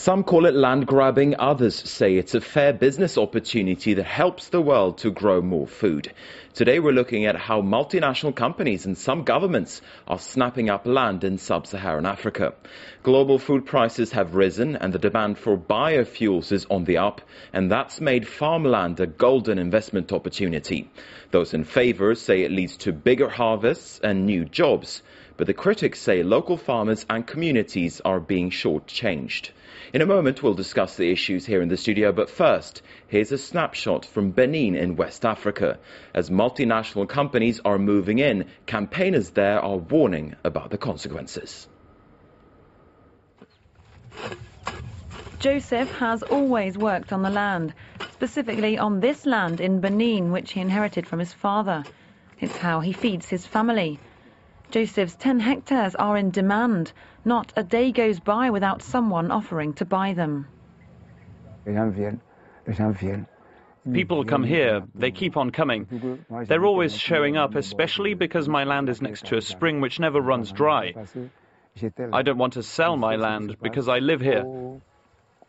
Some call it land grabbing, others say it's a fair business opportunity that helps the world to grow more food. Today we're looking at how multinational companies and some governments are snapping up land in sub-Saharan Africa. Global food prices have risen and the demand for biofuels is on the up, and that's made farmland a golden investment opportunity. Those in favour say it leads to bigger harvests and new jobs, but the critics say local farmers and communities are being shortchanged. In a moment, we'll discuss the issues here in the studio, but first, here's a snapshot from Benin in West Africa. As multinational companies are moving in, campaigners there are warning about the consequences. Joseph has always worked on the land, specifically on this land in Benin, which he inherited from his father. It's how he feeds his family. Joseph's 10 hectares are in demand. Not a day goes by without someone offering to buy them. People come here, they keep on coming. They're always showing up, especially because my land is next to a spring which never runs dry. I don't want to sell my land because I live here.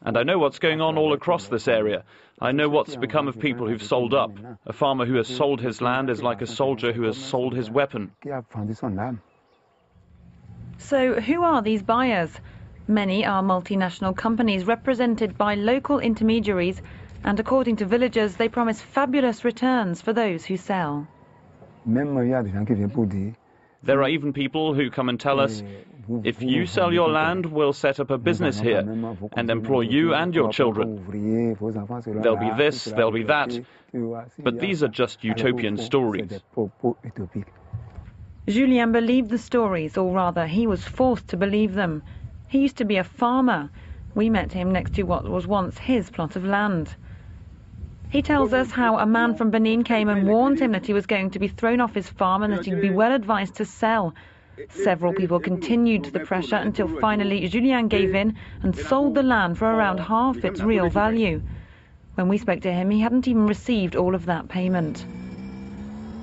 And I know what's going on all across this area. I know what's become of people who've sold up. A farmer who has sold his land is like a soldier who has sold his weapon. So who are these buyers? Many are multinational companies represented by local intermediaries, and according to villagers, they promise fabulous returns for those who sell. There are even people who come and tell us, if you sell your land, we'll set up a business here and employ you and your children. There'll be this, there'll be that, but these are just utopian stories. Julien believed the stories, or rather, he was forced to believe them. He used to be a farmer. We met him next to what was once his plot of land. He tells us how a man from Benin came and warned him that he was going to be thrown off his farm and that he'd be well advised to sell. Several people continued the pressure until finally Julien gave in and sold the land for around half its real value. When we spoke to him, he hadn't even received all of that payment.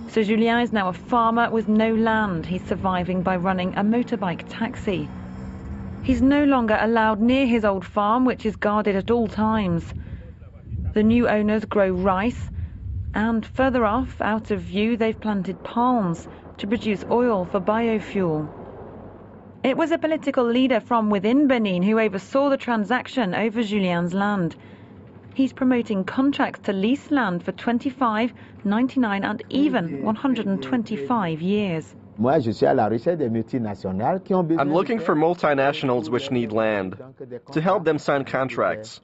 So Julien is now a farmer with no land. He's surviving by running a motorbike taxi. He's no longer allowed near his old farm, which is guarded at all times. The new owners grow rice, and further off, out of view, they've planted palms to produce oil for biofuel. It was a political leader from within Benin who oversaw the transaction over Julien's land. He's promoting contracts to lease land for 25, 99 and even 125 years. I'm looking for multinationals which need land, to help them sign contracts.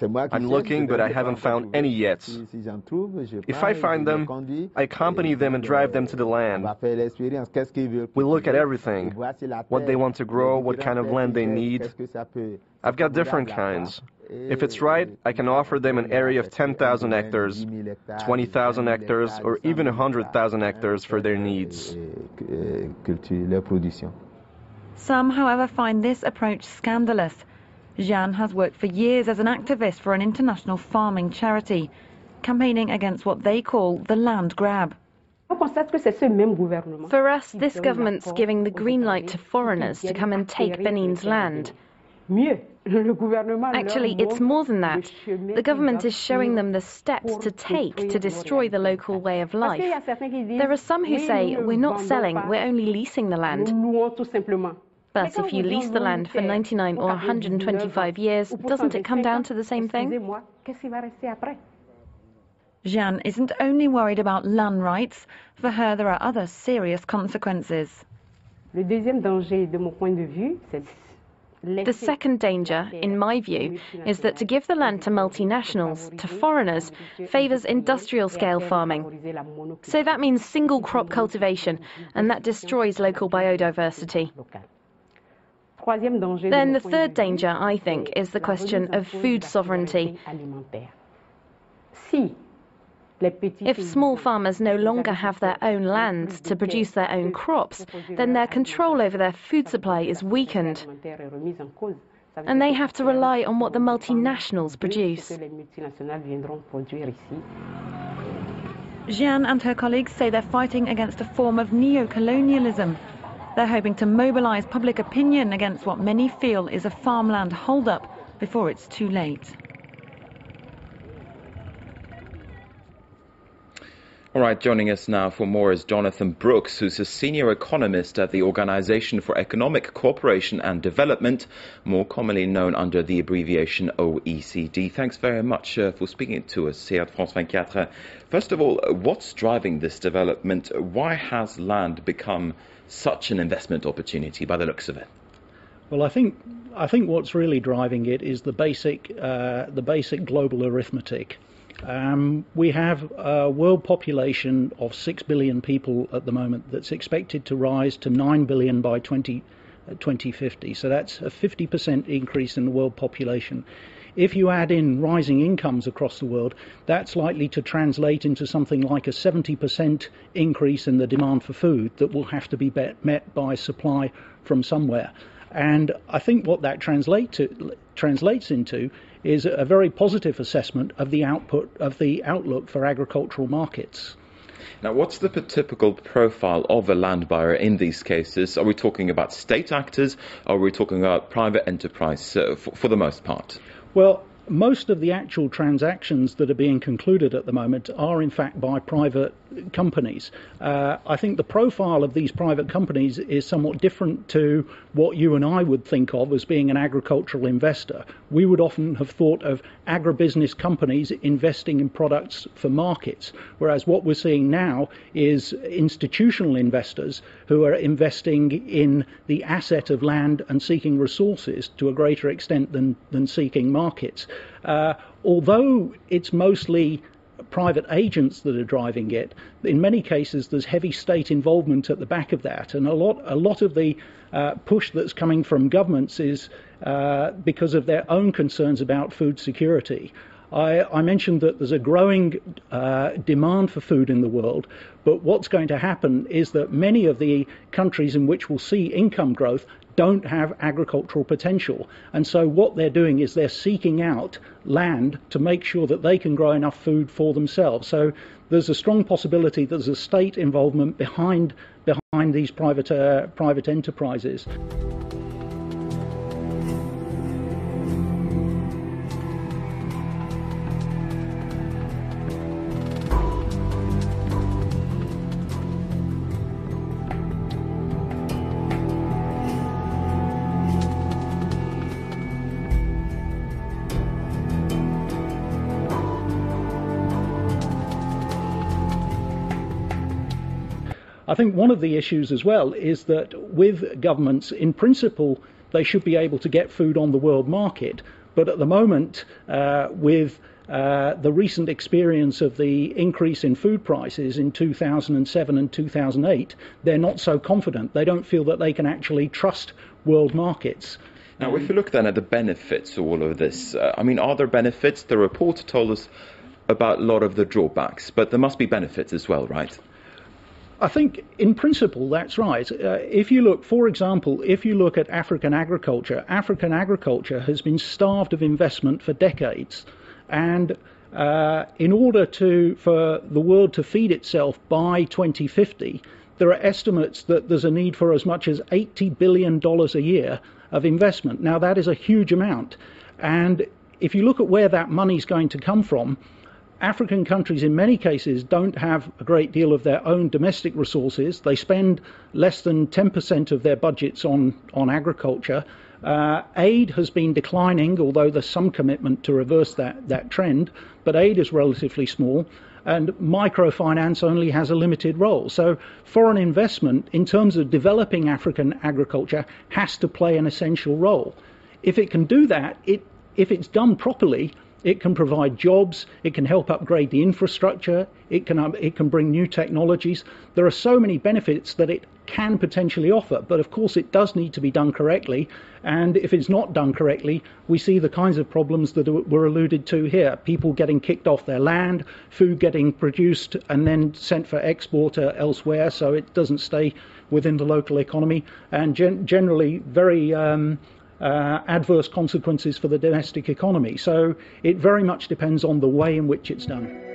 I'm looking, but I haven't found any yet. If I find them, I accompany them and drive them to the land. We look at everything, what they want to grow, what kind of land they need. I've got different kinds. If it's right, I can offer them an area of 10,000 hectares, 20,000 hectares, or even 100,000 hectares for their needs. Some, however, find this approach scandalous. Jeanne has worked for years as an activist for an international farming charity, campaigning against what they call the land grab. For us, this government's giving the green light to foreigners to come and take Benin's land. Actually, it's more than that. The government is showing them the steps to take to destroy the local way of life. There are some who say, we're not selling, we're only leasing the land. But if you lease the land for 99 or 125 years, doesn't it come down to the same thing? Jeanne isn't only worried about land rights. For her, there are other serious consequences. The second danger, in my view, is that to give the land to multinationals, to foreigners, favours industrial-scale farming. So that means single crop cultivation, and that destroys local biodiversity. Then the third danger, I think, is the question of food sovereignty. If small farmers no longer have their own land to produce their own crops, then their control over their food supply is weakened. And they have to rely on what the multinationals produce. Jeanne and her colleagues say they're fighting against a form of neo-colonialism. They're hoping to mobilize public opinion against what many feel is a farmland hold-up before it's too late. All right, joining us now for more is Jonathon Brooks, who's a senior economist at the Organization for Economic Cooperation and Development, more commonly known under the abbreviation OECD. Thanks very much for speaking to us here at France 24. First of all, what's driving this development? Why has land become such an investment opportunity by the looks of it? Well, I think what's really driving it is the basic global arithmetic. We have a world population of 6 billion people at the moment that's expected to rise to 9 billion by 2050. So that's a 50% increase in the world population. If you add in rising incomes across the world, that's likely to translate into something like a 70% increase in the demand for food that will have to be met by supply from somewhere. And I think what that translates into is a very positive assessment of the outlook for agricultural markets. Now, what's the typical profile of a land buyer in these cases? Are we talking about state actors? Or are we talking about private enterprise for the most part? Well, most of the actual transactions that are being concluded at the moment are in fact by private companies. I think the profile of these private companies is somewhat different to what you and I would think of as being an agricultural investor. We would often have thought of agribusiness companies investing in products for markets, whereas what we're seeing now is institutional investors who are investing in the asset of land and seeking resources to a greater extent than seeking markets. Although it's mostly private agents that are driving it, in many cases there's heavy state involvement at the back of that, and a lot of the push that's coming from governments is because of their own concerns about food security. I mentioned that there's a growing demand for food in the world, but what's going to happen is that many of the countries in which we'll see income growth don't have agricultural potential. And so what they're doing is they're seeking out land to make sure that they can grow enough food for themselves. So there's a strong possibility that there's a state involvement behind these private enterprises. I think one of the issues as well is that with governments, in principle, they should be able to get food on the world market. But at the moment, with the recent experience of the increase in food prices in 2007 and 2008, they're not so confident. They don't feel that they can actually trust world markets. Now, if you look then at the benefits of all of this, are there benefits? The report told us about a lot of the drawbacks, but there must be benefits as well, right? I think in principle that's right. If you look, for example, at African agriculture has been starved of investment for decades. And in order for the world to feed itself by 2050, there are estimates that there's a need for as much as $80 billion a year of investment. Now that is a huge amount. And if you look at where that money's going to come from, African countries in many cases don't have a great deal of their own domestic resources. They spend less than 10% of their budgets on agriculture. Aid has been declining, although there's some commitment to reverse that trend, but aid is relatively small, and microfinance only has a limited role. So foreign investment in terms of developing African agriculture has to play an essential role. If it can do that, if it's done properly, it can provide jobs, it can help upgrade the infrastructure, it can bring new technologies. There are so many benefits that it can potentially offer, but of course it does need to be done correctly, and if it's not done correctly, we see the kinds of problems that were alluded to here. People getting kicked off their land, food getting produced and then sent for export elsewhere, so it doesn't stay within the local economy, and generally very adverse consequences for the domestic economy. So it very much depends on the way in which it's done.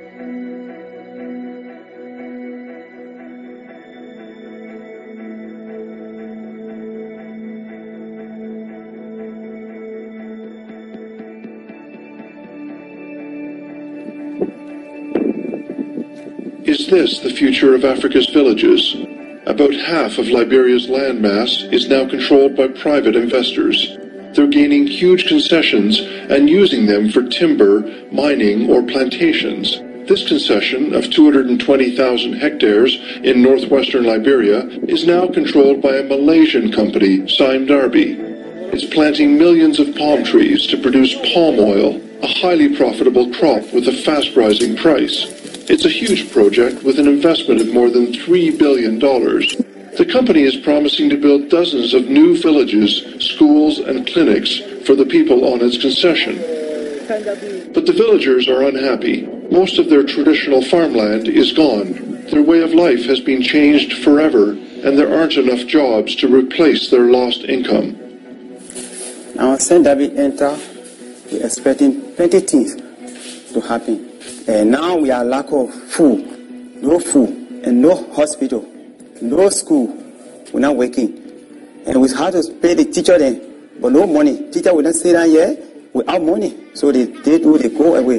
Is this the future of Africa's villages? About half of Liberia's landmass is now controlled by private investors. They're gaining huge concessions and using them for timber, mining, or plantations. This concession of 220,000 hectares in northwestern Liberia is now controlled by a Malaysian company, Sime Darby. It's planting millions of palm trees to produce palm oil, a highly profitable crop with a fast-rising price. It's a huge project with an investment of more than $3 billion. The company is promising to build dozens of new villages, schools, and clinics for the people on its concession. But the villagers are unhappy. Most of their traditional farmland is gone. Their way of life has been changed forever, and there aren't enough jobs to replace their lost income. Now, St. David enter, we're expecting plenty things to happen. And now we are lack of food, and no hospital, no school. We're not working. And we have to pay the teacher then, but no money. Teacher will not stay down here without money. So they go away.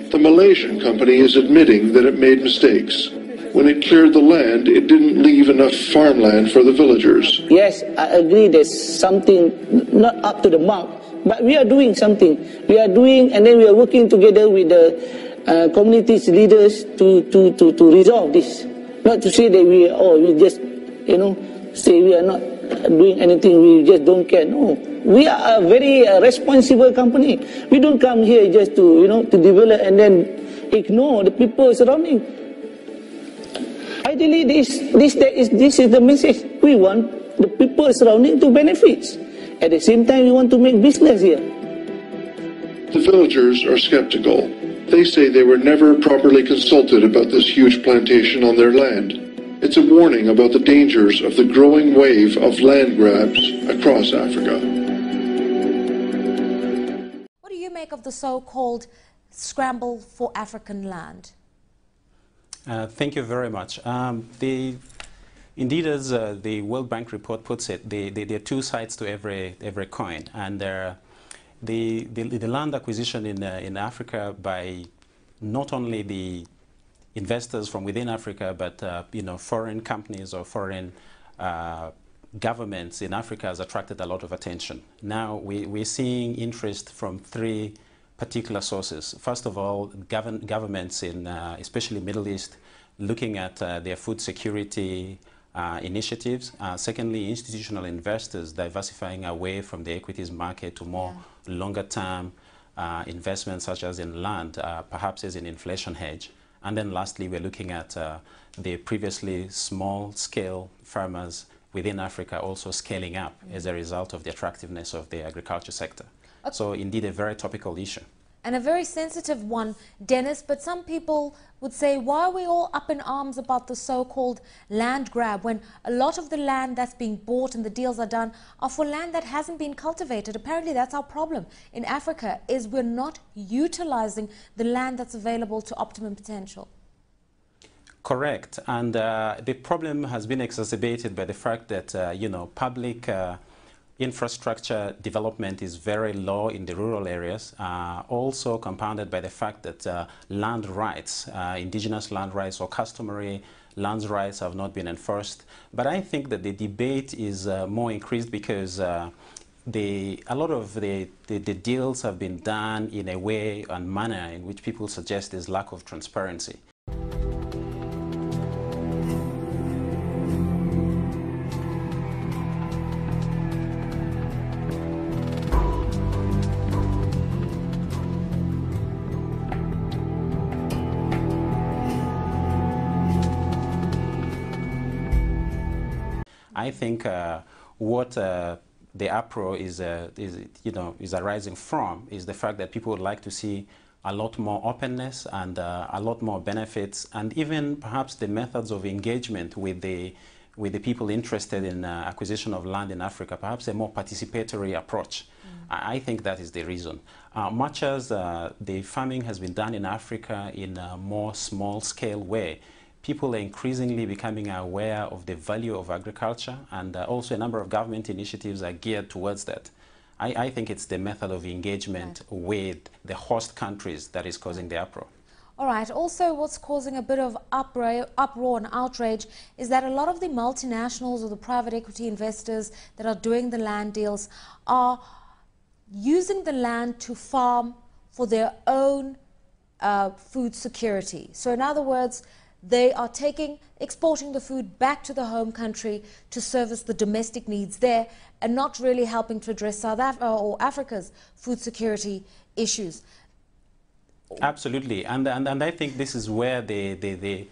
The Malaysian company is admitting that it made mistakes. When it cleared the land, it didn't leave enough farmland for the villagers. Yes, I agree there's something not up to the mark. But we are doing something. We are doing, and then we are working together with the community's leaders to resolve this. Not to say that we just, say we are not doing anything, we just don't care. No, we are a very responsible company. We don't come here just to, to develop and then ignore the people surrounding. Ideally, this is the message. We want the people surrounding to benefit. At the same time, we want to make business here. The villagers are skeptical. They say they were never properly consulted about this huge plantation on their land. It's a warning about the dangers of the growing wave of land grabs across Africa. What do you make of the so-called scramble for African land? Thank you very much. Indeed, as the World Bank report puts it, there are two sides to every coin, and the land acquisition in Africa by not only the investors from within Africa, but foreign companies or foreign governments in Africa has attracted a lot of attention. Now we're seeing interest from three particular sources. First of all, governments in especially Middle East looking at their food security initiatives. Secondly, institutional investors diversifying away from the equities market to more longer-term investments, such as in land, perhaps as an inflation hedge. And then lastly, we're looking at the previously small-scale farmers within Africa also scaling up as a result of the attractiveness of the agriculture sector. Okay. So indeed a very topical issue. And a very sensitive one, Dennis, but some people would say, why are we all up in arms about the so-called land grab when a lot of the land that's being bought and the deals are done are for land that hasn't been cultivated? Apparently that's our problem in Africa, is we're not utilizing the land that's available to optimum potential. Correct. And the problem has been exacerbated by the fact that, public infrastructure development is very low in the rural areas, also compounded by the fact that land rights, indigenous land rights or customary land rights have not been enforced. But I think that the debate is more increased because a lot of the deals have been done in a way and manner in which people suggest there's lack of transparency. I think what the uproar is arising from is the fact that people would like to see a lot more openness and a lot more benefits, and even perhaps the methods of engagement with the people interested in acquisition of land in Africa, perhaps a more participatory approach. I think that is the reason. Much as the farming has been done in Africa in a more small-scale way, people are increasingly becoming aware of the value of agriculture, and also a number of government initiatives are geared towards that. I think it's the method of engagement with the host countries that is causing the uproar. All right, also what's causing a bit of uproar and outrage is that a lot of the multinationals or the private equity investors that are doing the land deals are using the land to farm for their own food security. So in other words, they are exporting the food back to the home country to service the domestic needs there and not really helping to address South Africa or Africa's food security issues. Absolutely, and I think this is where the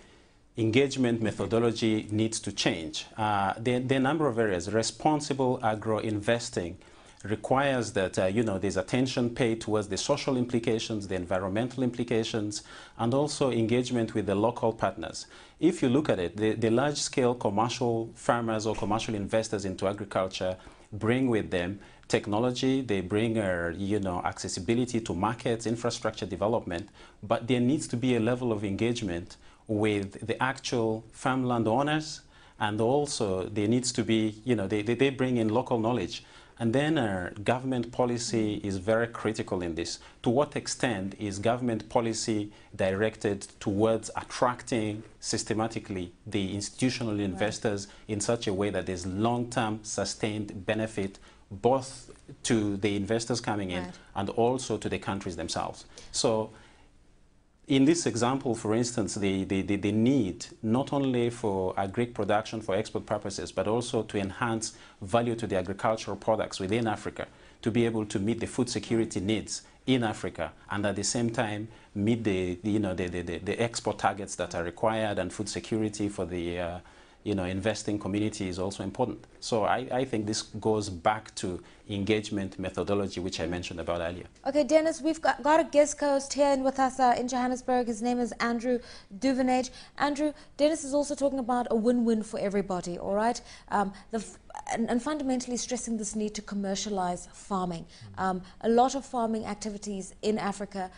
engagement methodology needs to change. There are a number of areas. Responsible agro-investing requires that there's attention paid towards the social implications, the environmental implications, and also engagement with the local partners. If you look at it, the large-scale commercial farmers or commercial investors into agriculture bring with them technology, they bring accessibility to markets, infrastructure development, but there needs to be a level of engagement with the actual farmland owners, and also there needs to be, they bring in local knowledge. And then government policy is very critical in this. To what extent is government policy directed towards attracting systematically the institutional investors in such a way that there's long-term sustained benefit both to the investors coming in and also to the countries themselves? So in this example, for instance, the need not only for agric production for export purposes, but also to enhance value to the agricultural products within Africa, to be able to meet the food security needs in Africa, and at the same time meet the export targets that are required, and food security for the investing community is also important. So I think this goes back to engagement methodology, which I mentioned about earlier. Okay, Dennis, we've got a guest host here with us in Johannesburg. His name is Andrew Duvenage. Andrew, Dennis is also talking about a win-win for everybody, all right? And fundamentally stressing this need to commercialize farming. A lot of farming activities in Africa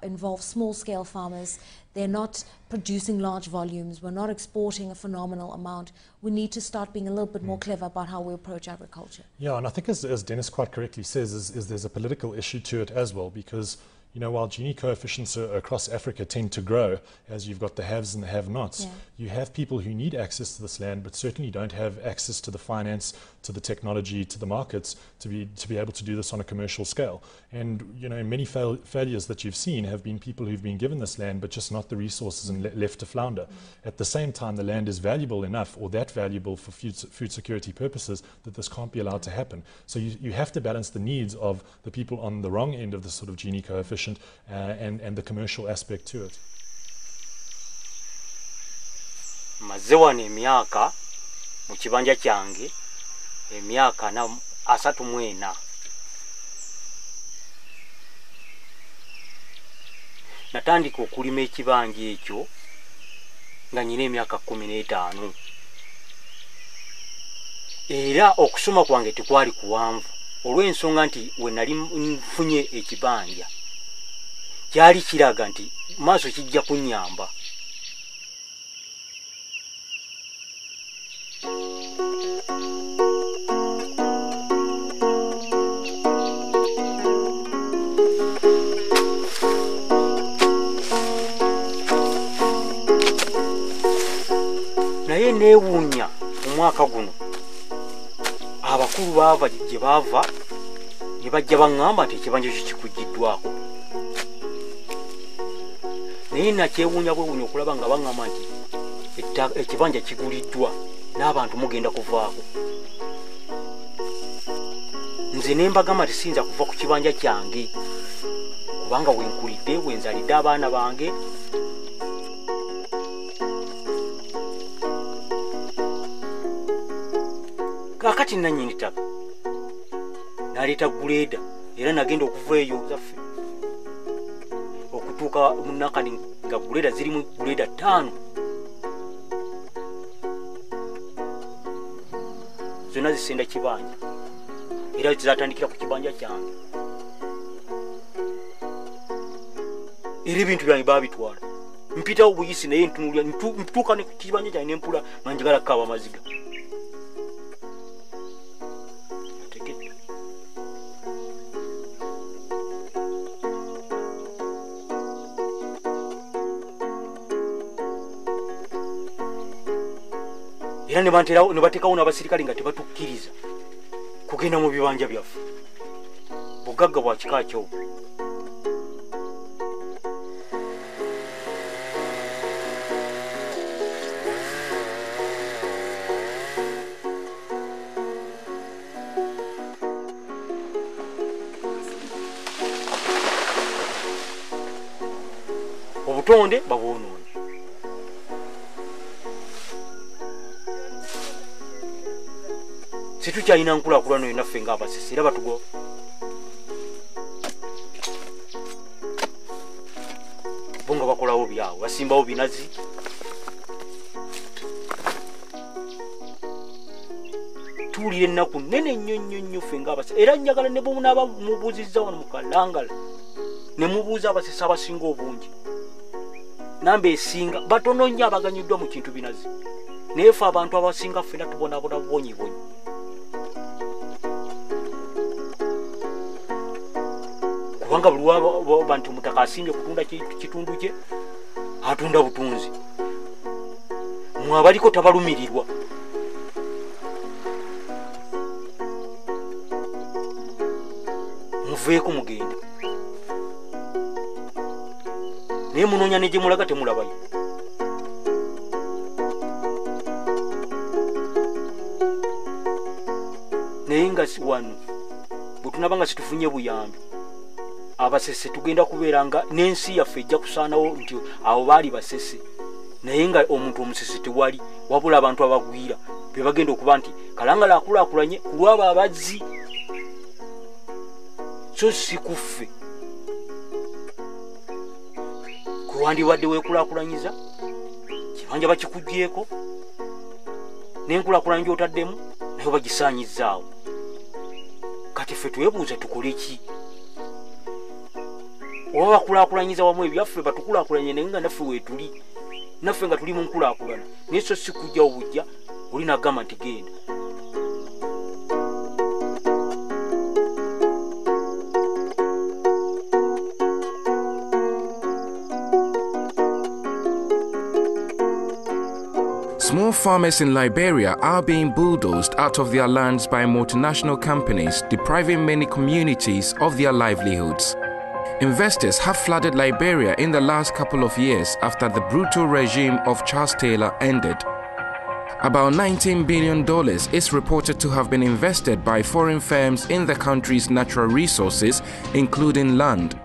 involve small-scale farmers. They're not producing large volumes. We're not exporting a phenomenal amount. We need to start being a little bit more clever about how we approach agriculture. Yeah, and I think as Dennis quite correctly says, is there's a political issue to it as well, because while Gini coefficients across Africa tend to grow, as you've got the haves and the have-nots, you have people who need access to this land, but certainly don't have access to the finance, to the technology, to the markets, to be able to do this on a commercial scale. And many failures that you've seen have been people who've been given this land, but just not the resources and left to flounder. At the same time, the land is valuable enough, or that valuable for food security purposes, that this can't be allowed to happen. So you have to balance the needs of the people on the wrong end of the sort of Gini coefficient and the commercial aspect to it. Mazze wano emyaka mu kibanja kyange emyaka 34. Natandika okulima ekibanja ekyo nga nyina emyaka 15. Era okusoma kwange tekwali kuwanvu olw'ensonga nti we nali nfunye ekibanja kyali kiraga nti maaso kijja kunnyamba. Naye neewuunya omwaka guno abakulu baava gye baava ne bajja baŋŋamba nti ekibanja kyo kikugiddwako. Naye nakyewuunya bwewuunya okulaba nga baŋŋamba nti ekibanja kiguliddwa n'abantu mugenda kuvaako. Nze ne mbagamba nti siyinza kuva ku kibanja kyange kubanga wenkulidde, wenzalidde abaana bange. Kaakati nannyini ttaka n'aleeta guleeda, era nagenda okuva eyo zaffe okutuuka mu Nakani nga guleeda zirimu guleeda 5 zonna zisenda kibanja, era zizatandikira ku kibanja kyange. Era ebintu byange baabitwala, mpitawo buyisi naye ntunuulira, ntuuka ne ku kibanja kyange ne mpula manjagala kukaaba amaziga. era ne bateekawo n'abasirikale nga tebatukkiriza kugenda mu bibanja byaffe. Bugagga bwa kika kyo. Obutonde babwonoonye. Situkyalina nkulaakulana eyo naffe ng'abasisi era batugo. Bo nga bakolawo byawo basimbawo binazi. Tuwulira ennaku nnene nnyo ffe ng'abasisi era njagala ne bwe munaaba mubuuzizza wano mu Kalangala ne mubuuza abasisi abasinga obungi. Namba esinga batono nnyo abaganyiddwa mu kintu binazi. Naye ffe abantu abasinga ffenna tubonaabona bubonyibonyi. Kubanga buli waba nti omutaka asimbye kutunda kitundu kye atunda butunzi. Mmwe abaliko tabalumirirwa. Muveeko mugende. Naye munoonya ne gye mulaga temulabayo. Naye nga wano bwe tunaba nga situfunye buyambi abasese tugenda kubeera nga n'ensi yaffe ejja kusaanawo nti awo baali basese. Naye nga omuntu omusese tewali wabula abantu abagwira be bagenda okuba nti Kalangala akulaakulanye ku lwabo abazzi. So si kuffe. Wandibadde weekulaakulanyiza kibanja bakikugyeko n'enkulaakulanya gy'otaddemu nayo bagisaanyizzaawo. Kati ffe twebuuza tukole ki? Oba bakulaakulanyiza wamu ebyaffe batukulaakulanye naye nga naffe weetuli naffe nga tuli mu nkulaakulana naye so si kujjawo bujja oli nagamba nti genda. Small farmers in Liberia are being bulldozed out of their lands by multinational companies, depriving many communities of their livelihoods. Investors have flooded Liberia in the last couple of years after the brutal regime of Charles Taylor ended. About $19 billion is reported to have been invested by foreign firms in the country's natural resources, including land.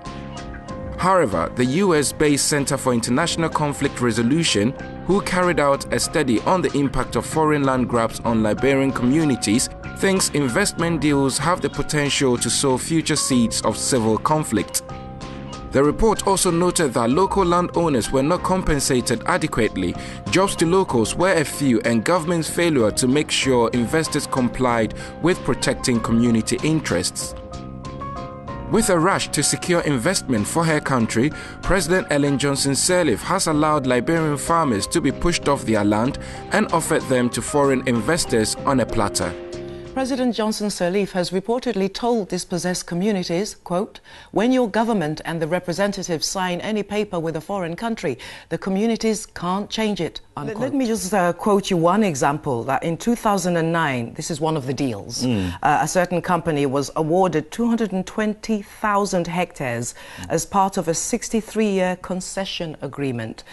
However, the US-based Center for International Conflict Resolution, who carried out a study on the impact of foreign land grabs on Liberian communities, thinks investment deals have the potential to sow future seeds of civil conflict. The report also noted that local landowners were not compensated adequately, jobs to locals were a few, and government's failure to make sure investors complied with protecting community interests. With a rush to secure investment for her country, President Ellen Johnson Sirleaf has allowed Liberian farmers to be pushed off their land and offered them to foreign investors on a platter. President Johnson Sirleaf has reportedly told dispossessed communities, quote, when your government and the representatives sign any paper with a foreign country, the communities can't change it, unquote. Let me just quote you one example, that in 2009, this is one of the deals, a certain company was awarded 220,000 hectares as part of a 63-year concession agreement.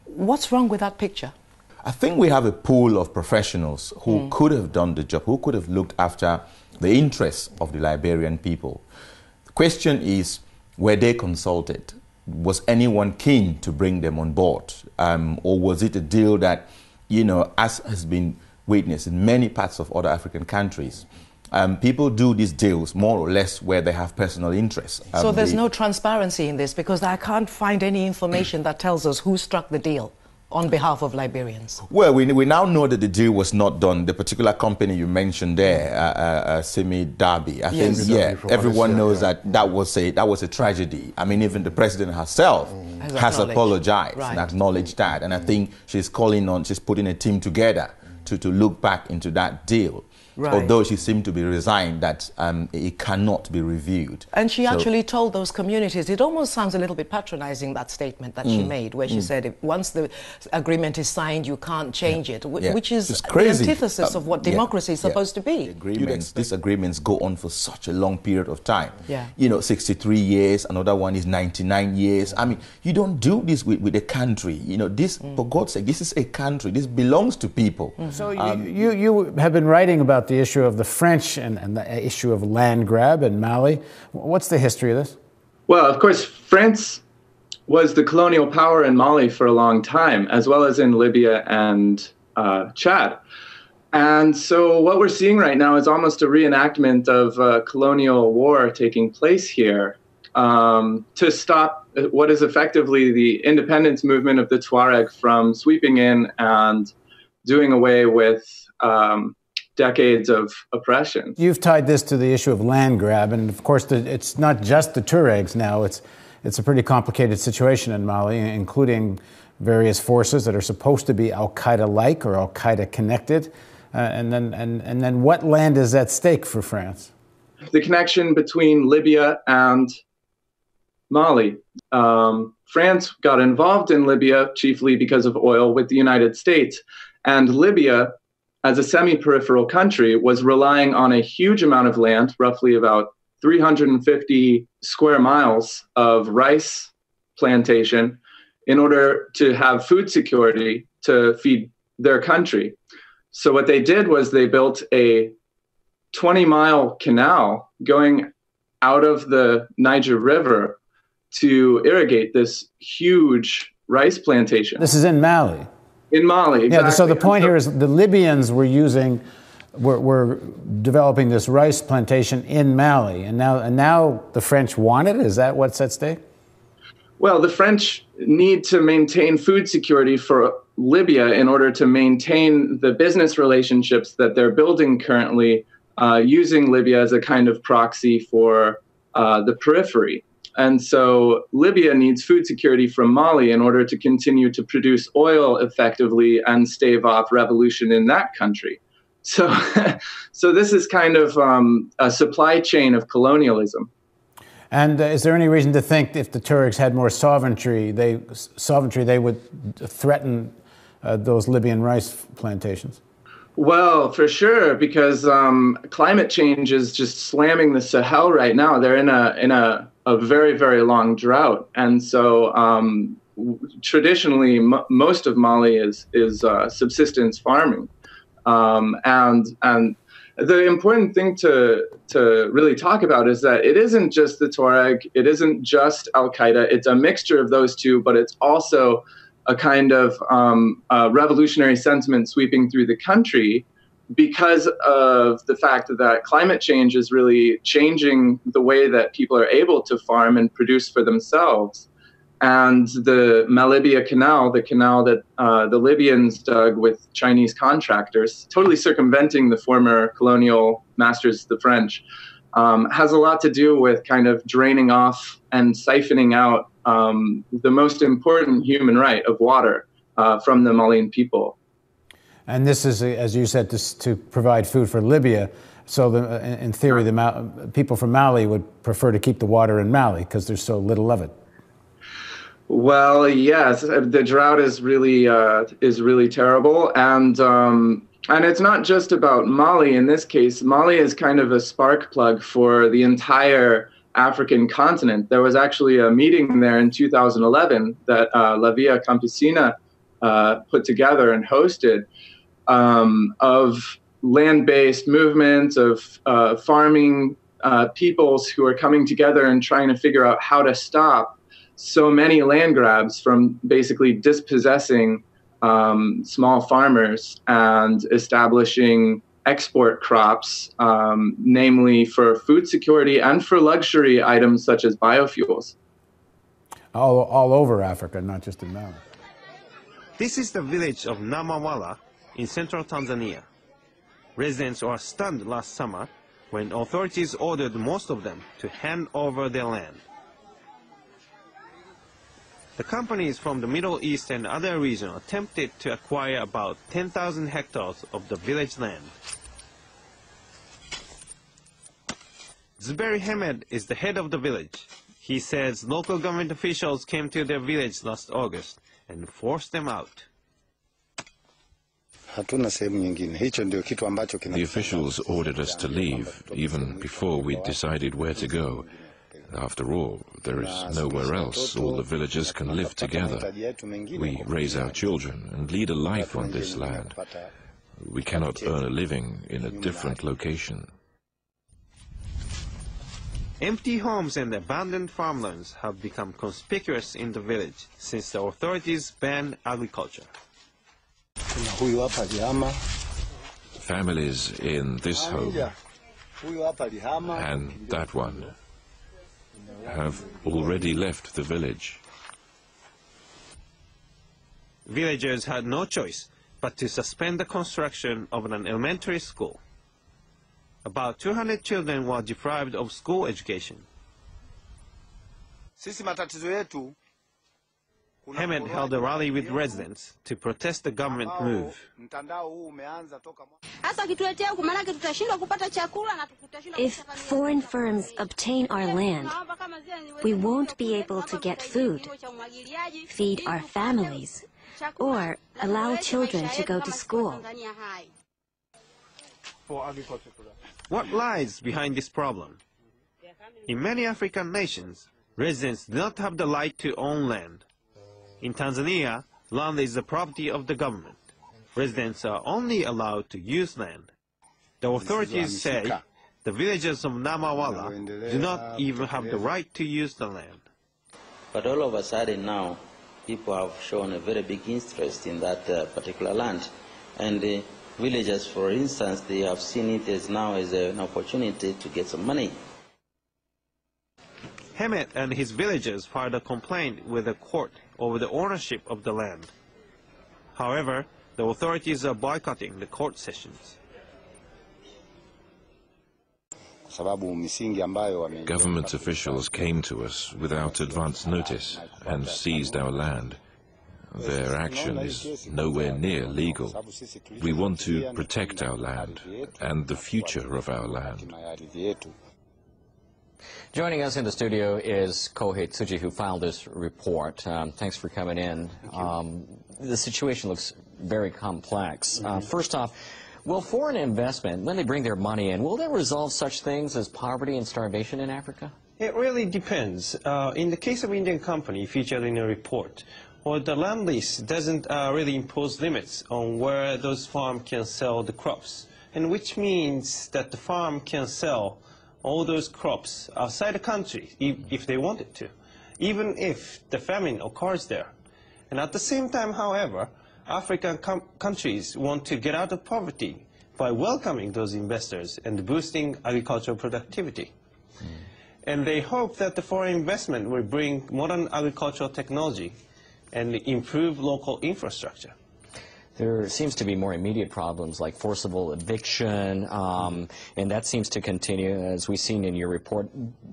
What's wrong with that picture? I think we have a pool of professionals who could have done the job, who could have looked after the interests of the Liberian people. The question is, were they consulted? Was anyone keen to bring them on board? Or was it a deal that, you know, as has been witnessed in many parts of other African countries, people do these deals more or less where they have personal interests. So there's no transparency in this, because I can't find any information that tells us who struck the deal on behalf of Liberians. Well, we now know that the deal was not done. The particular company you mentioned there, Simi Darby, I think, everyone knows that was a tragedy. I mean, even the president herself has apologized and acknowledged that. And I think she's putting a team together to look back into that deal. Right. although she seemed to be resigned that it cannot be reviewed. And she actually told those communities, it almost sounds a little bit patronizing, that statement that she made, where she said, once the agreement is signed, you can't change it, which is the antithesis of what democracy is supposed to be. These agreements go on for such a long period of time. Yeah. You know, 63 years, another one is 99 years. I mean, you don't do this with a country. You know, this, for God's sake, this is a country. This belongs to people. So you have been writing about the issue of the French and the issue of land grab in Mali. What's the history of this? Well, of course, France was the colonial power in Mali for a long time, as well as in Libya and Chad. And so what we're seeing right now is almost a reenactment of colonial war taking place here to stop what is effectively the independence movement of the Tuareg from sweeping in and doing away with decades of oppression. You've tied this to the issue of land grab, and of course it's not just the Tuaregs now. It's a pretty complicated situation in Mali, including various forces that are supposed to be Al-Qaeda-like or Al-Qaeda connected. And then what land is at stake for France? The connection between Libya and Mali. France got involved in Libya chiefly because of oil with the United States. And Libya, as a semi-peripheral country, was relying on a huge amount of land, roughly about 350 square miles of rice plantation, in order to have food security to feed their country. So what they did was they built a 20-mile canal going out of the Niger River to irrigate this huge rice plantation. This is in Mali. In Mali, exactly. Yeah, so the point here is the Libyans were developing this rice plantation in Mali, and now the French want it? Is that what's at stake? Well, the French need to maintain food security for Libya in order to maintain the business relationships that they're building currently, using Libya as a kind of proxy for the periphery. And so Libya needs food security from Mali in order to continue to produce oil effectively and stave off revolution in that country. So, so this is kind of a supply chain of colonialism. And is there any reason to think if the Tuaregs had more sovereignty, they would threaten those Libyan rice plantations? Well, for sure, because climate change is just slamming the Sahel right now. They're in a very, very long drought, and so traditionally most of Mali is subsistence farming, and the important thing to really talk about is that it isn't just the Tuareg, it isn't just Al-Qaeda, it's a mixture of those two, but it's also a kind of revolutionary sentiment sweeping through the country because of the fact that climate change is really changing the way that people are able to farm and produce for themselves. And the Malibia Canal, the canal that the Libyans dug with Chinese contractors, totally circumventing the former colonial masters, the French, has a lot to do with kind of draining off and siphoning out the most important human right of water from the Malian people. And this is, as you said, to provide food for Libya. So in theory, the people from Mali would prefer to keep the water in Mali because there's so little of it. Well, yes, the drought is really terrible, and it's not just about Mali. In this case, Mali is kind of a spark plug for the entire African continent. There was actually a meeting there in 2011 that La Via Campesina put together and hosted of land-based movements of farming peoples who are coming together and trying to figure out how to stop so many land grabs from basically dispossessing small farmers and establishing export crops, namely for food security and for luxury items such as biofuels. All over Africa, not just in Mali. This is the village of Namawala in central Tanzania. Residents were stunned last summer when authorities ordered most of them to hand over their land. The companies from the Middle East and other regions attempted to acquire about 10,000 hectares of the village land. Zuberi Hamed is the head of the village. He says local government officials came to their village last August and forced them out. The officials ordered us to leave, even before we'd decided where to go. After all, there is nowhere else all the villagers can live together. We raise our children and lead a life on this land. We cannot earn a living in a different location. Empty homes and abandoned farmlands have become conspicuous in the village since the authorities banned agriculture. Families in this home and that one have already left the village. Villagers had no choice but to suspend the construction of an elementary school. About 200 children were deprived of school education. Hamed held a rally with residents to protest the government move. If foreign firms obtain our land, we won't be able to get food, feed our families, or allow children to go to school. What lies behind this problem? In many African nations, residents do not have the right to own land. In Tanzania, land is the property of the government. Residents are only allowed to use land. The authorities say the villagers of Namawala do not even have the right to use the land. But all of a sudden now, people have shown a very big interest in that particular land. And the villagers, for instance, they have seen it as now as an opportunity to get some money. Hamed and his villagers filed a complaint with the court over the ownership of the land. However, the authorities are boycotting the court sessions. Government officials came to us without advance notice and seized our land. Their action is nowhere near legal. We want to protect our land and the future of our land. Joining us in the studio is Kohei Tsuji, who filed this report. Thanks for coming in. The situation looks very complex. First off, will foreign investment, when they bring their money in, will that resolve such things as poverty and starvation in Africa? It really depends. In the case of Indian company featured in a report, well, the land lease doesn't really impose limits on where those farms can sell the crops, and which means that the farm can sell all those crops outside the country if they wanted to, even if the famine occurs there. And at the same time, however, African countries want to get out of poverty by welcoming those investors and boosting agricultural productivity. And they hope that the foreign investment will bring modern agricultural technology and improve local infrastructure. There seems to be more immediate problems like forcible eviction, and that seems to continue, as we've seen in your report.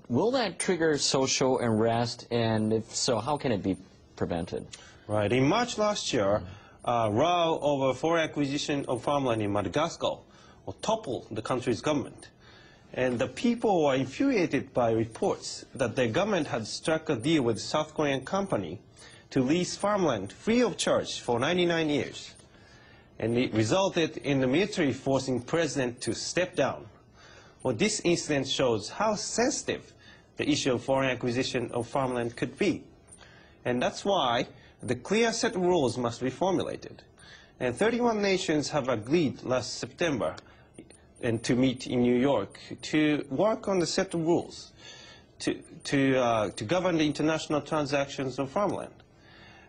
Will that trigger social unrest, and if so, how can it be prevented? Right. In March last year, a row over foreign acquisition of farmland in Madagascar toppled the country's government. And the people were infuriated by reports that their government had struck a deal with a South Korean company to lease farmland free of charge for 99 years. And it resulted in the military forcing the president to step down. Well, this incident shows how sensitive the issue of foreign acquisition of farmland could be. And that's why the clear set of rules must be formulated. And 31 nations have agreed last September and to meet in New York to work on the set of rules to govern the international transactions of farmland.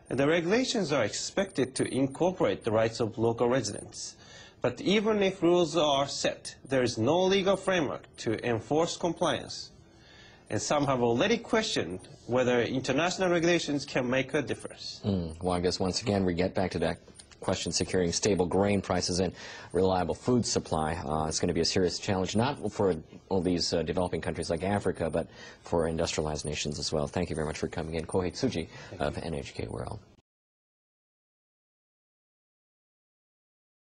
The regulations are expected to incorporate the rights of local residents. But even if rules are set, there is no legal framework to enforce compliance. And some have already questioned whether international regulations can make a difference. Well, I guess once again we get back to that question, securing stable grain prices and reliable food supply. It's going to be a serious challenge, not for all these developing countries like Africa, but for industrialized nations as well. Thank you very much for coming in. Kohei Tsuji of NHK World.